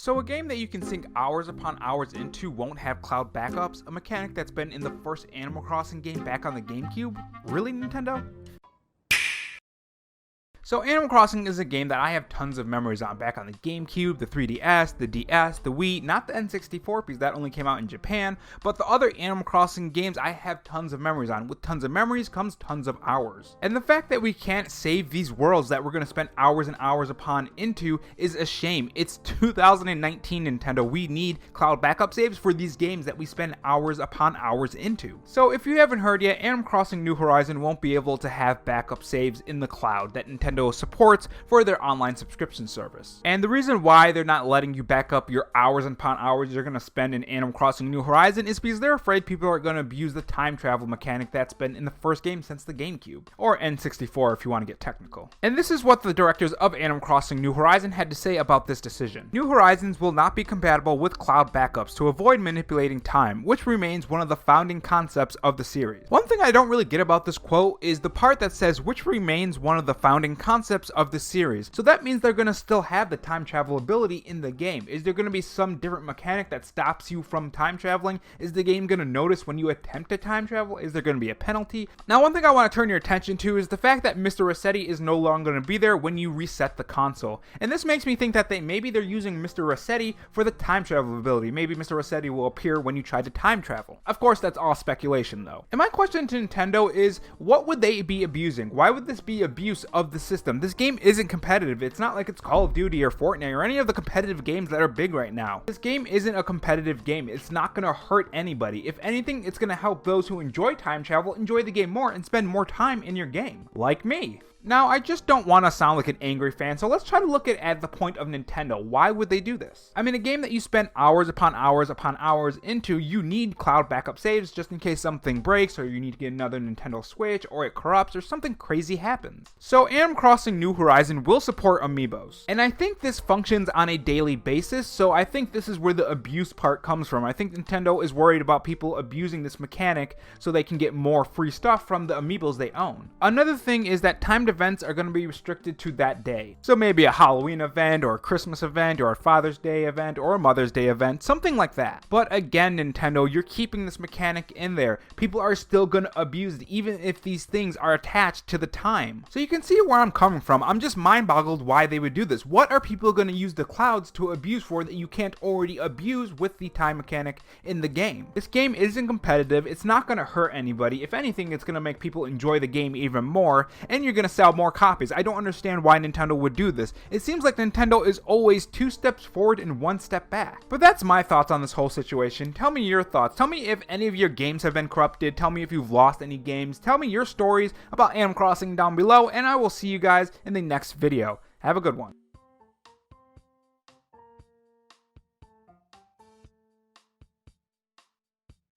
So a game that you can sink hours upon hours into won't have cloud backups, a mechanic that's been in the first Animal Crossing game back on the GameCube? Really, Nintendo? So Animal Crossing is a game that I have tons of memories on, back on the GameCube, the 3DS, the DS, the Wii, not the N64 because that only came out in Japan, but the other Animal Crossing games I have tons of memories on. With tons of memories comes tons of hours. And the fact that we can't save these worlds that we're going to spend hours and hours upon into is a shame. It's 2019, Nintendo. We need cloud backup saves for these games that we spend hours upon hours into. So if you haven't heard yet, Animal Crossing New Horizon won't be able to have backup saves in the cloud that Nintendo supports for their online subscription service. And the reason why they're not letting you back up your hours upon hours you're going to spend in Animal Crossing New Horizon is because they're afraid people are going to abuse the time travel mechanic that's been in the first game since the GameCube, or N64 if you want to get technical. And this is what the directors of Animal Crossing New Horizon had to say about this decision. New Horizons will not be compatible with cloud backups to avoid manipulating time, which remains one of the founding concepts of the series. One thing I don't really get about this quote is the part that says which remains one of the founding concepts of the series. So that means they're going to still have the time travel ability in the game. Is there going to be some different mechanic that stops you from time traveling? Is the game going to notice when you attempt to time travel? Is there going to be a penalty? Now, one thing I want to turn your attention to is the fact that Mr. Rossetti is no longer going to be there when you reset the console. And this makes me think that maybe they're using Mr. Rossetti for the time travel ability. Maybe Mr. Rossetti will appear when you try to time travel. Of course, that's all speculation though. And my question to Nintendo is, what would they be abusing? Why would this be abuse of the system? This game isn't competitive. It's not like it's Call of Duty or Fortnite or any of the competitive games that are big right now. This game isn't a competitive game. It's not going to hurt anybody. If anything, it's going to help those who enjoy time travel enjoy the game more and spend more time in your game. Like me. Now, I just don't want to sound like an angry fan, so let's try to look at the point of Nintendo. Why would they do this? I mean, a game that you spend hours upon hours upon hours into, you need cloud backup saves just in case something breaks, or you need to get another Nintendo Switch, or it corrupts, or something crazy happens. So Animal Crossing New Horizon will support amiibos. And I think this functions on a daily basis, so I think this is where the abuse part comes from. I think Nintendo is worried about people abusing this mechanic so they can get more free stuff from the amiibos they own. Another thing is that timed events are going to be restricted to that day. So maybe a Halloween event, or a Christmas event, or a Father's Day event, or a Mother's Day event, something like that. But again, Nintendo, you're keeping this mechanic in there. People are still going to abuse it, even if these things are attached to the time. So you can see where I'm coming from. I'm just mind-boggled why they would do this. What are people going to use the clouds to abuse for that you can't already abuse with the time mechanic in the game? This game isn't competitive. It's not going to hurt anybody. If anything, it's going to make people enjoy the game even more, and you're going to sell more copies. I don't understand why Nintendo would do this. It seems like Nintendo is always 2 steps forward and 1 step back. But that's my thoughts on this whole situation. Tell me your thoughts. Tell me if any of your games have been corrupted. Tell me if you've lost any games. Tell me your stories about Animal Crossing down below, and I will see you guys in the next video. Have a good one.